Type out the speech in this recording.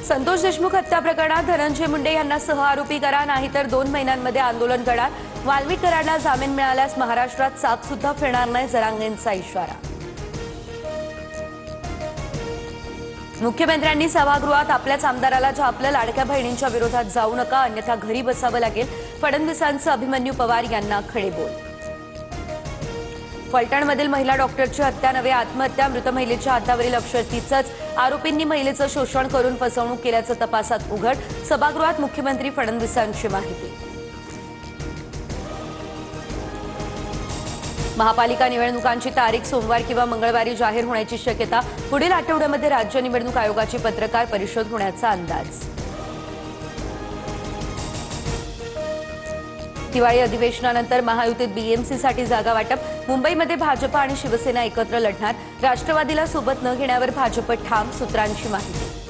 संतोष देशमुख हत्या प्रकरणात धनंजय मुंडे यांना सहआरोपी करा, नाहीतर 2 महिन्यांमध्ये आंदोलन करणार। वाल्मिक कराडला जामीन मिळाल्यास महाराष्ट्रात चाक सुद्धा फिरणार नाही, जरांगेंचा इशारा। मुख्यमंत्र्यांनी सभागृहात आपल्याच आमदाराला झापलं, लाडक्या बहिणींच्या विरोधात जाऊ नका अन्यथा घरी बसावं लागेल। फडणवीसांचं अभिमन्यू पवार यांना खडेबोल। फलटणमधील महिला डॉक्टरची हत्या नव्हे आत्महत्या, मृत महिलेच्या हातावरील अक्षर तिचंच। आरोपींनी महिलेचं शोषण करून फसवणूक केल्याचं तपासात उघड। सभागृहात मुख्यमंत्री फडणवीसांची माहिती। महापालिका निवडणुकांची तारीख सोमवार किंवा मंगळवारी जाहीर होण्याची शक्यता। पुढील आठवड्यामध्ये राज्य निवडणूक आयोगाची पत्रकार परिषद होण्याचा अंदाज। दिवाळी अधिवेशनानंतर महायुतीत बीएमसीसाठी जागा वाटप। मुंबईमध्ये भाजप आणि शिवसेना एकत्र लढणार। राष्ट्रवादीला सोबत न घेण्यावर भाजप ठाम, सूत्रांची माहिती।